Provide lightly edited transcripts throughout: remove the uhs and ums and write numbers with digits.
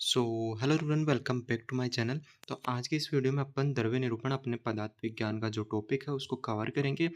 So hello everyone, welcome back to my channel. तो आज के इस वीडियो में अपन द्रव्य निरूपण अपने पदार्थ विज्ञान का जो टॉपिक है उसको कवर करेंगे।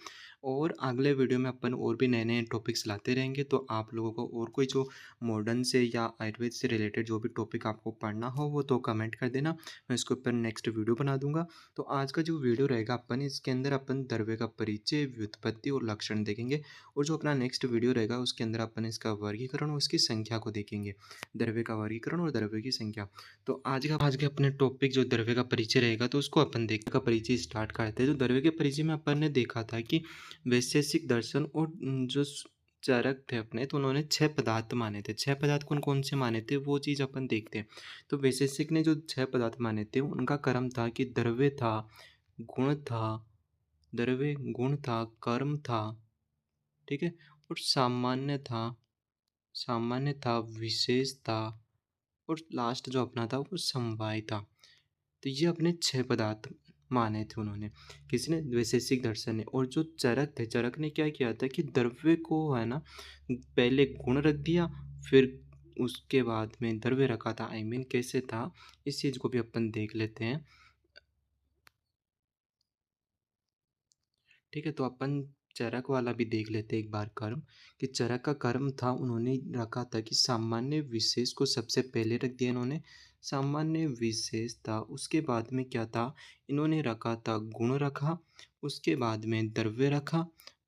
और अगले वीडियो में अपन और भी नए नए टॉपिक्स लाते रहेंगे। तो आप लोगों को और कोई जो मॉडर्न से या आयुर्वेद से रिलेटेड जो भी टॉपिक आपको पढ़ना हो वो तो कमेंट कर देना, मैं इसके ऊपर नेक्स्ट वीडियो बना दूंगा। तो आज का जो वीडियो रहेगा अपन इसके अंदर अपन द्रव्य का परिचय, व्युत्पत्ति और लक्षण देखेंगे। और जो अपना नेक्स्ट वीडियो रहेगा उसके अंदर अपन इसका वर्गीकरण और उसकी संख्या को देखेंगे। द्रव्य का वर्गीकरण और द्रव्य की संख्या। तो आज के अपने टॉपिक जो द्रव्य का परिचय रहेगा तो उसको अपन देख का परिचय स्टार्ट करते हैं। तो द्रव्य के परिचय में अपन ने देखा था कि वैशेषिक दर्शन और जो चरक थे अपने, तो उन्होंने 6 पदार्थ माने थे। 6 पदार्थ कौन कौन से माने थे वो चीज़ अपन देखते हैं। तो वैशेषिक ने जो 6 पदार्थ माने थे उनका क्रम था कि द्रव्य था, गुण था, द्रव्य गुण था, कर्म था, ठीक है, और सामान्य था, विशेष था, और लास्ट जो अपना था वो समवाय था। तो ये अपने 6 पदार्थ माने थे उन्होंने, किसने? वैशेषिक दर्शन ने। और जो चरक थे, चरक ने क्या किया था कि द्रव्य को है ना पहले गुण रख दिया, फिर उसके बाद में द्रव्य रखा था। आई मीन कैसे था, इस चीज को भी अपन देख लेते हैं। ठीक है, तो अपन चरक वाला भी देख लेते हैं एक बार कर्म। कि चरक का कर्म था, उन्होंने रखा था कि सामान्य विशेष को सबसे पहले रख दिया इन्होंने। सामान्य विशेष था, उसके बाद में क्या था, इन्होंने रखा था गुण रखा, उसके बाद में द्रव्य रखा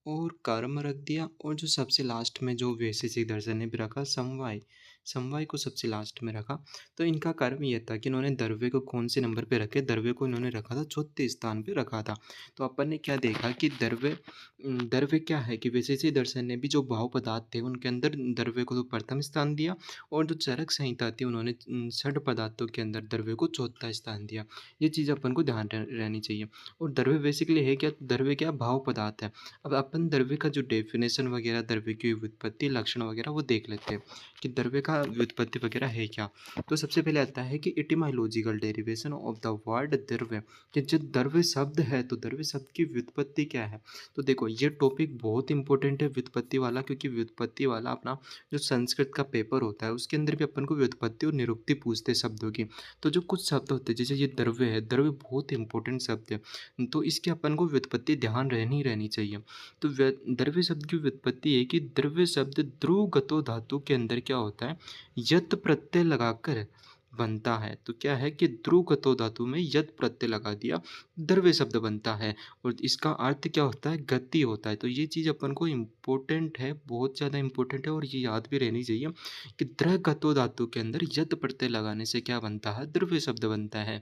और कर्म रख दिया। और जो सबसे लास्ट में जो वैशेषिक दर्शन ने भी रखा, समवाय, समवाय को सबसे लास्ट में रखा। तो इनका कर्म यह था कि इन्होंने द्रव्य को कौन से नंबर पे रखे, द्रव्य को इन्होंने रखा था चौथे स्थान पे रखा था। तो अपन ने क्या देखा कि द्रव्य क्या है कि वैशेषिक दर्शन ने भी जो भाव पदार्थ थे उनके अंदर द्रव्य को तो प्रथम स्थान दिया। और जो चरक संहिता थी उन्होंने 6 पदार्थों के अंदर द्रव्य को चौथा स्थान दिया। ये चीज़ अपन को ध्यान रहनी चाहिए। और द्रव्य बेसिकली है क्या? द्रव्य क्या? भाव पदार्थ है। अब अपन द्रव्य का जो डेफिनेशन वगैरह, द्रव्य की व्युत्पत्ति, लक्षण वगैरह वो देख लेते हैं कि द्रव्य का व्युत्पत्ति वगैरह है क्या। तो सबसे पहले आता है कि इटिमाइलोजिकल डेरिवेशन ऑफ द वर्ड द्रव्य। कि जो द्रव्य शब्द है तो द्रव्य शब्द की व्युत्पत्ति क्या है। तो देखो ये टॉपिक बहुत इंपॉर्टेंट है व्युत्पत्ति वाला, क्योंकि व्युत्पत्ति वाला अपना जो संस्कृत का पेपर होता है उसके अंदर भी अपन को व्युत्पत्ति और निरुक्ति पूछते हैं शब्दों की। तो जो कुछ शब्द होते हैं, जैसे ये द्रव्य है, द्रव्य बहुत इंपॉर्टेंट शब्द है, तो इसके अपन को व्युत्पत्ति ध्यान रहनी चाहिए। तो द्रव्य शब्द की व्युत्पत्ति है कि द्रव्य शब्द ध्रुव गतो धातु के अंदर क्या होता है, यत प्रत्यय लगाकर बनता है। तो क्या है कि ध्रुव गतो धातु में यत प्रत्यय लगा दिया, द्रव्य शब्द बनता है। और इसका अर्थ क्या होता है, गति होता है। तो ये चीज़ अपन को इम्पोर्टेंट है, बहुत ज़्यादा इम्पोर्टेंट है, और ये याद भी रहनी चाहिए कि द्रव गतो धातु के अंदर यत प्रत्यय लगाने से क्या बनता है, द्रव्य शब्द बनता है।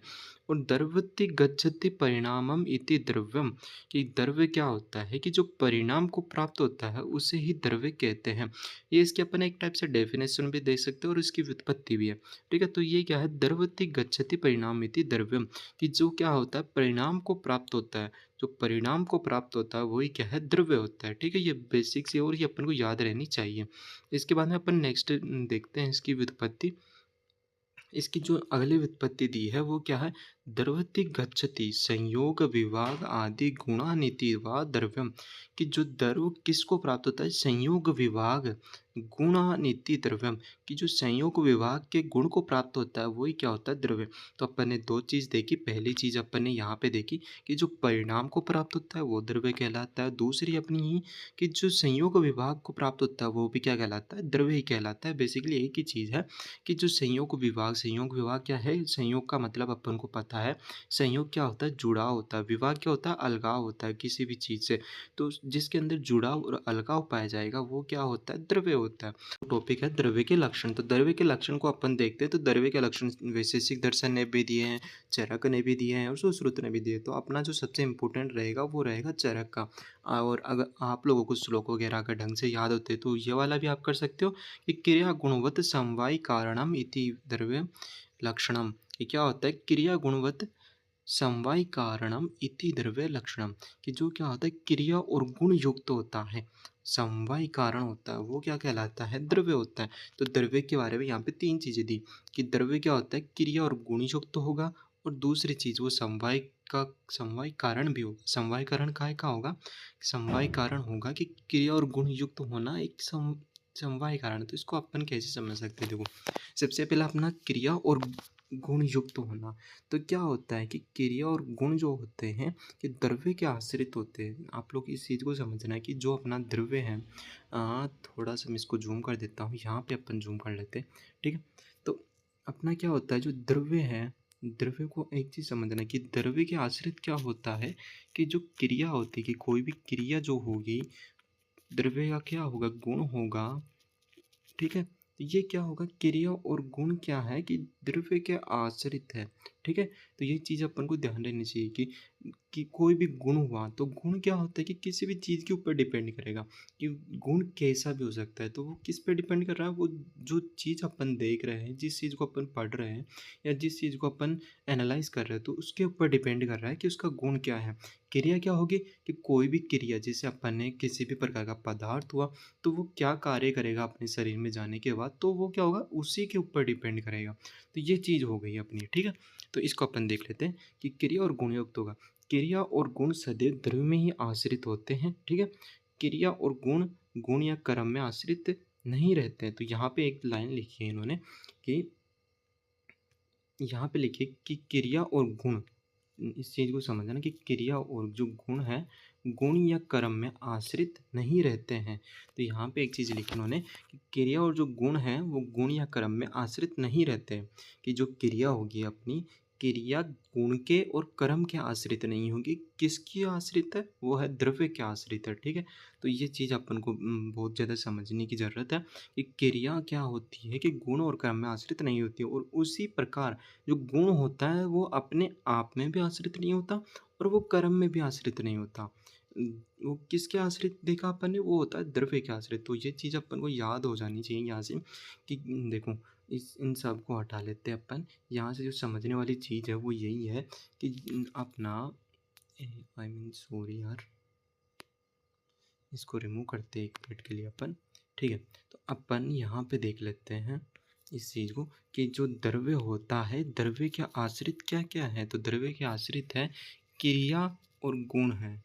और द्रवति गच्छति परिणामम इति द्रव्यम। कि द्रव्य क्या होता है कि जो परिणाम को प्राप्त होता है उसे ही द्रव्य कहते हैं। ये इसके अपन एक टाइप से डेफिनेशन भी दे सकते हैं और इसकी व्युत्पत्ति भी है। ठीक है, तो ये क्या है, द्रवति गच्छति परिणाम इति द्रव्यम। कि जो क्या होता है, परिणाम को प्राप्त होता है, जो परिणाम को प्राप्त होता है वही क्या है, द्रव्य होता है। ठीक है, ये बेसिक्स है और ये अपन को याद रहनी चाहिए। इसके बाद में अपन नेक्स्ट देखते हैं इसकी व्युत्पत्ति। इसकी जो अगली व्युत्पत्ति दी है वो क्या है, द्रवति गच्छति संयोग विभाग आदि गुणानिति वा द्रव्यम। कि जो द्रव किसको प्राप्त होता है, संयोग विभाग गुणानिति द्रव्यम। कि जो संयोग विभाग के गुण को प्राप्त होता है वही क्या होता है, द्रव्य। तो अपन ने दो चीज़ देखी। पहली चीज़ अपन ने यहाँ पे देखी कि जो परिणाम को प्राप्त होता है वो द्रव्य कहलाता है। दूसरी अपनी ही कि जो संयोग विभाग को प्राप्त होता है वो भी क्या कहलाता है, द्रव्य ही कहलाता है। बेसिकली एक ही चीज़ है कि जो संयोग विभाग क्या है, संयोग का मतलब अपन को पता है। संयोग क्या होता है, जुड़ाव होता है। विभाग क्या होता है, अलगाव होता है किसी भी चीज़ से। तो जिसके अंदर जुड़ाव और अलगाव पाया जाएगा वो क्या होता है, द्रव्य होता है। टॉपिक है द्रव्य के लक्षण। तो द्रव्य के लक्षण को अपन देखते हैं। तो द्रव्य के लक्षण वैशेषिक दर्शन ने भी दिए हैं, चरक ने भी दिए हैं और सुश्रुत ने भी दिए। तो अपना जो सबसे इम्पोर्टेंट रहेगा वो रहेगा चरक का। और अगर आप लोगों को श्लोक वगैरह अगर ढंग से याद होते तो ये वाला भी आप कर सकते हो कि क्रिया गुणवत् समवाय कारणम इति द्रव्य लक्षणम। ये क्या होता है, क्रिया गुणवत् समवाय कारणम इति द्रव्य लक्षणम। कि जो क्या होता है, क्रिया और गुण युक्त होता है, समवाय कारण होता है, वो क्या कहलाता है, द्रव्य होता है। तो द्रव्य के बारे में यहाँ पे 3 चीजें दी कि द्रव्य क्या होता है, क्रिया और गुण युक्त होगा, और दूसरी चीज वो समवाय का समवाय कारण भी होगा। समवाय कारण काय का होगा, समवाय कारण होगा कि क्रिया और गुण युक्त होना एक समवाय कारण, तो इसको अपन कैसे समझ सकते हैं? देखो, सबसे पहला अपना क्रिया और गुण युक्त होना। तो क्या होता है कि क्रिया और गुण जो होते हैं कि द्रव्य के आश्रित होते हैं। आप लोग इस चीज़ को समझना है कि जो अपना द्रव्य है, थोड़ा सा मैं इसको जूम कर देता हूँ, यहाँ पे अपन जूम कर लेते हैं, ठीक है। तो अपना क्या होता है जो द्रव्य है, द्रव्य को एक चीज़ समझना है कि द्रव्य के आश्रित क्या होता है कि जो क्रिया होती है, कि कोई भी क्रिया जो होगी, द्रव्य का क्या होगा, गुण होगा, ठीक है। तो ये क्या होगा, क्रिया और गुण क्या है कि द्रव्य के आश्रित है, ठीक है। तो ये चीज़ अपन को ध्यान रहनी चाहिए कि कोई भी गुण हुआ तो गुण क्या होता है कि किसी भी चीज़ के ऊपर डिपेंड करेगा कि गुण कैसा भी हो सकता है। तो वो किस पे डिपेंड कर रहा है, वो जो चीज़ अपन देख रहे हैं, जिस चीज़ को अपन पढ़ रहे हैं या जिस चीज़ को अपन एनालाइज कर रहे हैं, तो उसके ऊपर डिपेंड कर रहा है कि उसका गुण क्या है। क्रिया क्या होगी कि कोई भी क्रिया, जैसे अपन ने किसी भी प्रकार का पदार्थ हुआ, तो वो क्या कार्य करेगा अपने शरीर में जाने के बाद, तो वो क्या होगा उसी के ऊपर डिपेंड करेगा। तो ये चीज़ हो गई अपनी, ठीक है। तो इसको अपन देख लेते हैं कि क्रिया और गुण युक्त होगा। क्रिया और गुण सदैव द्रव्य में ही आश्रित होते हैं, ठीक है। क्रिया और गुण गुण या कर्म में आश्रित नहीं रहते हैं। तो यहाँ पे एक लाइन लिखी है इन्होंने कि यहाँ पे लिखिए कि क्रिया और गुण, इस चीज़ को समझना कि क्रिया और जो गुण है, गुण या कर्म में आश्रित नहीं रहते हैं। तो यहाँ पे एक चीज़ लिखी उन्होंने कि क्रिया और जो गुण हैं वो गुण या कर्म में आश्रित नहीं रहते हैं। कि जो क्रिया होगी अपनी, क्रिया गुण के और कर्म के आश्रित नहीं होगी। किसकी आश्रित है, वो है द्रव्य के आश्रित है, ठीक है। तो ये चीज़ अपन को बहुत ज़्यादा समझने की ज़रूरत है कि क्रिया क्या होती है कि गुण और कर्म में आश्रित नहीं होती है, और उसी प्रकार जो गुण होता है वो अपने आप में भी आश्रित नहीं होता और वो कर्म में भी आश्रित नहीं होता। वो किसके आश्रित देखा अपन ने, वो होता है द्रव्य के आश्रित। तो ये चीज़ अपन को याद हो जानी चाहिए यहाँ से कि देखो, इस इन सब को हटा लेते हैं अपन। यहाँ से जो समझने वाली चीज़ है वो यही है कि अपना आई मीन सॉरी यार, इसको रिमूव करते हैं एक मिनट के लिए अपन, ठीक है। तो अपन यहाँ पे देख लेते हैं इस चीज़ को कि जो द्रव्य होता है, द्रव्य के आश्रित क्या क्या है। तो द्रव्य के आश्रित है क्रिया और गुण है।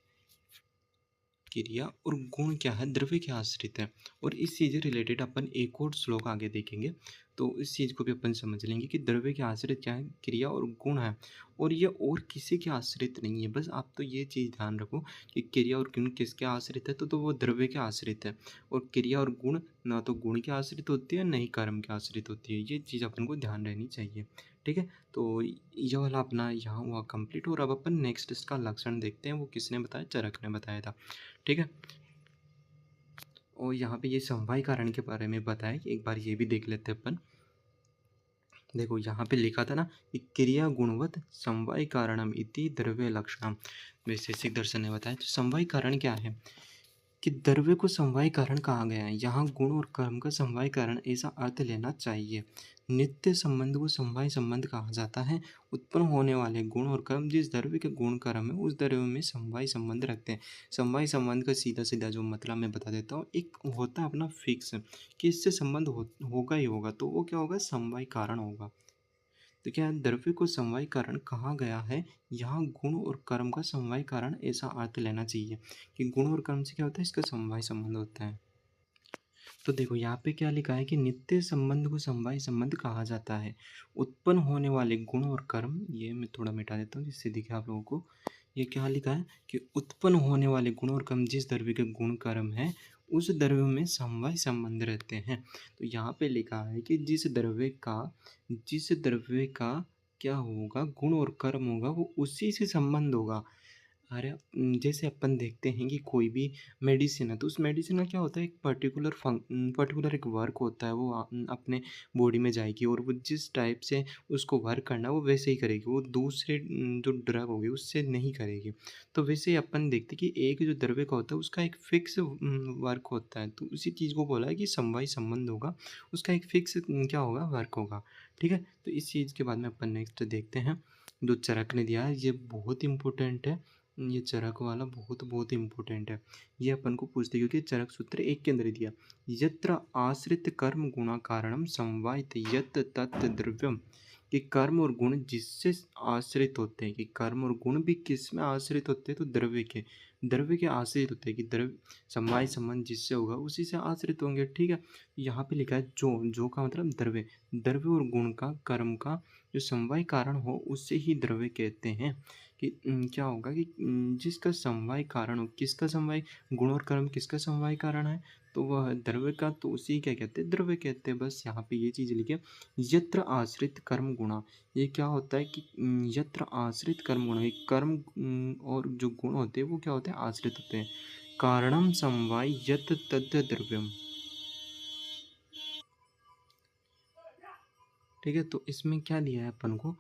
क्रिया और गुण क्या है, द्रव्य के आश्रित है। और इस चीज़ से रिलेटेड अपन एक और श्लोक आगे देखेंगे, तो इस चीज़ को भी अपन समझ लेंगे कि द्रव्य के आश्रित क्या है, क्रिया और गुण है। और ये और किसी के आश्रित नहीं है। बस आप तो ये चीज़ ध्यान रखो कि क्रिया और गुण किसके आश्रित है, तो वो द्रव्य के आश्रित है। और क्रिया और गुण ना तो गुण के आश्रित होती है, ना ही कर्म के आश्रित होती है। ये चीज़ अपन को ध्यान रहनी चाहिए, ठीक है। तो ये वाला अपना यहाँ हुआ कंप्लीट। और अब अपन नेक्स्ट इसका लक्षण देखते हैं, वो किसने बताया, चरक ने बताया था, ठीक है। और यहाँ पे ये समवाय कारण के बारे में बताया कि एक बार ये भी देख लेते हैं अपन। देखो यहाँ पे लिखा था ना कि क्रिया गुणवत समवाय कारणम इति द्रव्य लक्षणम, वैशेषिक दर्शन ने बताया। तो समवाय कारण क्या है कि द्रव्य को समवाय कारण कहा गया है। यहाँ गुण और कर्म का समवाय कारण ऐसा अर्थ लेना चाहिए। नित्य संबंध को समवाय संबंध कहा जाता है। उत्पन्न होने वाले गुण और कर्म जिस द्रव्य के गुण कर्म है उस द्रव्य में समवाय संबंध रखते हैं। समवाय संबंध का सीधा सीधा जो मतलब मैं बता देता हूँ, एक होता है अपना फिक्स कि इससे संबंध होगा ही होगा, तो वो क्या होगा, समवाय कारण होगा। तो क्या द्रव्य को समवाय कारण कहा गया है। यहाँ गुण और कर्म का समवाय कारण ऐसा अर्थ लेना चाहिए कि गुण और कर्म से क्या होता है, इसका समवाय संबंध होता है। तो देखो यहाँ पे क्या लिखा है कि नित्य संबंध को समवाय संबंध कहा जाता है। उत्पन्न होने वाले गुण और कर्म, ये मैं थोड़ा मिटा देता हूँ जिससे दिखे आप लोगों को। ये क्या लिखा है कि उत्पन्न होने वाले गुण और कर्म जिस द्रव्य के गुण कर्म है उस द्रव्य में समवाय संबंध रहते हैं। तो यहाँ पे लिखा है कि जिस द्रव्य का क्या होगा, गुण और कर्म होगा, वो उसी से संबंध होगा। अरे जैसे अपन देखते हैं कि कोई भी मेडिसिन है, तो उस मेडिसिन का क्या होता है, एक पर्टिकुलर एक वर्क होता है। वो अपने बॉडी में जाएगी और वो जिस टाइप से उसको वर्क करना है वो वैसे ही करेगी। वो दूसरे जो ड्रग होगी उससे नहीं करेगी। तो वैसे ही अपन देखते हैं कि एक जो द्रव्य का होता है उसका एक फिक्स वर्क होता है। तो उसी चीज़ को बोला है कि समवाय संबंध होगा, उसका एक फिक्स क्या होगा, वर्क होगा, ठीक है। तो इस चीज़ के बाद में अपन नेक्स्ट देखते हैं जो चरक ने दिया है, ये बहुत इंपॉर्टेंट है। ये चरक वाला बहुत बहुत इंपॉर्टेंट है। ये अपन को पूछते क्योंकि चरक सूत्र एक के अंदर ही दिया, यत्र आश्रित कर्म गुणा कारणम समवायित यत् तत् द्रव्यम। कि कर्म और गुण जिससे आश्रित होते हैं, कि कर्म और गुण भी किस में आश्रित होते हैं, तो द्रव्य के। द्रव्य के आश्रित होते हैं कि द्रव्य समवाय संबंध जिससे होगा उसी से आश्रित होंगे, ठीक है। यहाँ पे लिखा है जो का मतलब द्रव्य, द्रव्य और गुण का कर्म का जो समवाय कारण हो उससे ही द्रव्य कहते हैं। कि क्या होगा कि जिसका समवाय कारण हो, किसका समवाय, गुण और कर्म किसका समवाय कारण है, तो वह द्रव्य का, तो उसी क्या कहते हैं, द्रव्य कहते हैं। बस यहाँ पे ये चीज़ लिखे, यत्र आश्रित कर्म गुणा। ये क्या होता है कि यत्र आश्रित कर्म गुण, ये कर्म और जो गुण होते हैं वो क्या होते हैं, आश्रित होते हैं। कारणम समवाय यत तद द्रव्यम, ठीक है। तो इसमें क्या दिया है अपन को,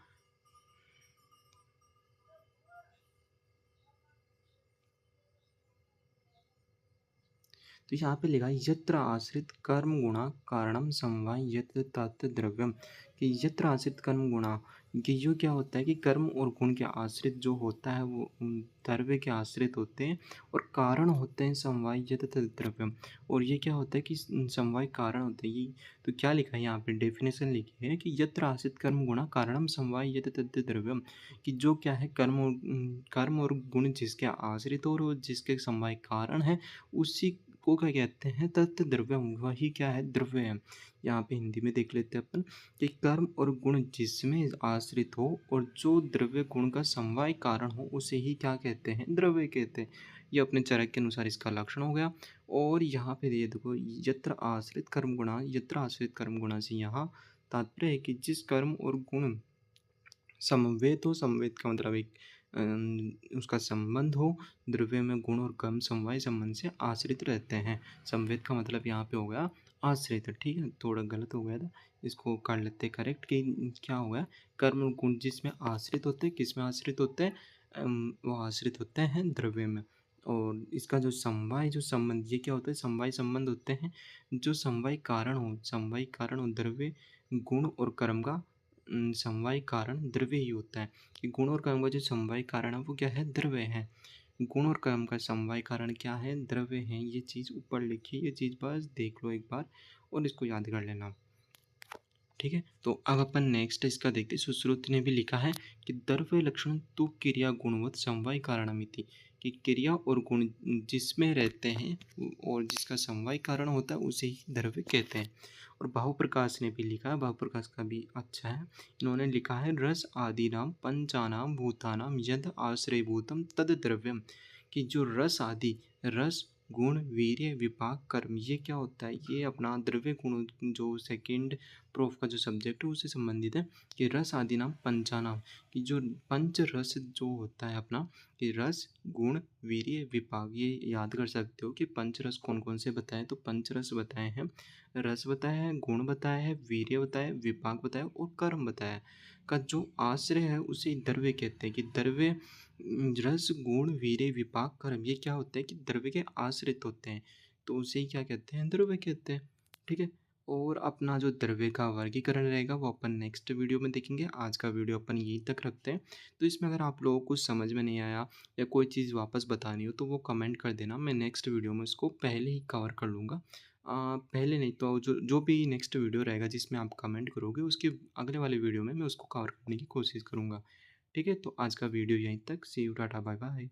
तो यहाँ पे लिखा है यत्र आश्रित कर्म गुणा कारणम समवाय यत्र तत् द्रव्यम। कि यत्र आश्रित कर्म गुणा, कि यो क्या होता है कि कर्म और गुण के आश्रित जो होता है वो द्रव्य के आश्रित होते हैं, और कारण होते हैं समवाय यत्र तत् द्रव्यम। और ये क्या होता है कि समवाय कारण होते हैं ये। तो क्या लिखा है यहाँ पे, डेफिनेशन लिखी है कि यत्र आश्रित कर्म गुणा कारणम समवाय यत्र तत् द्रव्यम। कि जो क्या है, कर्म और गुण जिसके आश्रित हो और जिसके समवाय कारण है, उसी को क्या कहते हैं, तत् द्रव्यम, वही क्या है, द्रव्य है। यहाँ पे हिंदी में देख लेते हैं अपन कि कर्म और गुण जिसमें आश्रित हो और जो द्रव्य गुण का समवाय कारण हो उसे ही क्या कहते हैं, द्रव्य कहते हैं। ये अपने चरक के अनुसार इसका लक्षण हो गया। और यहाँ पे ये देखो, यत्र आश्रित कर्म गुणा, यत्र आश्रित कर्म गुणा से यहाँ तात्पर्य है कि जिस कर्म और गुण समवेत हो, समवेत का मतलब एक उसका संबंध हो, द्रव्य में गुण और कर्म समवाय संबंध से आश्रित रहते हैं। समवेत का मतलब यहाँ पे हो गया आश्रित, ठीक है। थोड़ा गलत हो गया था, इसको कर लेते करेक्ट कि क्या हो गया, कर्म और गुण जिसमें आश्रित होते हैं, किस में आश्रित होते हैं, वो आश्रित होते हैं द्रव्य में। और इसका जो समवाय जो संबंध, ये क्या होता है, समवाय संबंध होते हैं जो समवाय कारण हो द्रव्य गुण और कर्म का समवाय कारण द्रव्य ही होता है। कि गुण और कर्म का जो समवाय कारण है वो क्या है, द्रव्य है। गुण और कर्म का समवाय कारण क्या है, द्रव्य है। ये चीज़ ऊपर लिखी, ये चीज़ बस देख लो एक बार और इसको याद कर लेना, ठीक है। तो अब अपन नेक्स्ट इसका देखते हैं। सुश्रुति ने भी लिखा है कि द्रव्य लक्षण तो क्रिया गुणवत् समवाय कारणमिति। कि क्रिया और गुण जिसमें रहते हैं और जिसका समवाय कारण होता है उसे ही द्रव्य कहते हैं। और भावप्रकाश ने भी लिखा है, भावप्रकाश का भी अच्छा है। इन्होंने लिखा है रस आदि नाम पंचानाम भूतानाम यद आश्रयभूतम तद द्रव्यम। कि जो रस आदि, रस गुण वीर्य विपाक कर्म, ये क्या होता है, ये अपना द्रव्य गुण जो सेकंड प्रूफ का जो सब्जेक्ट है उससे संबंधित है। कि रस आदि नाम पंचानाम, कि जो पंच रस जो होता है अपना, कि रस गुण वीर्य विपाक, ये याद कर सकते हो कि पंच रस कौन कौन से बताए, तो पंच रस बताए हैं, रस बताया है, गुण बताया है, वीर्य बताया है, विपाक बताया है और कर्म बताया है। का जो आश्रय है उसे द्रव्य कहते हैं। कि द्रव्य रस गुण वीर्य विपाक कर्म, ये क्या होते हैं कि द्रव्य के आश्रित होते हैं, तो उसे ही क्या कहते हैं, द्रव्य कहते हैं, ठीक है। और अपना जो द्रव्य का वर्गीकरण रहेगा वो अपन नेक्स्ट वीडियो में देखेंगे। आज का वीडियो अपन यहीं तक रखते हैं। तो इसमें अगर आप लोगों को कुछ समझ में नहीं आया या कोई चीज़ वापस बतानी हो तो वो कमेंट कर देना, मैं नेक्स्ट वीडियो में उसको पहले ही कवर कर लूँगा। पहले नहीं तो जो जो भी नेक्स्ट वीडियो रहेगा जिसमें आप कमेंट करोगे उसके अगले वाले वीडियो में मैं उसको कवर करने की कोशिश करूँगा, ठीक है। तो आज का वीडियो यहीं तक, सी यू, टाटा बाय बाय।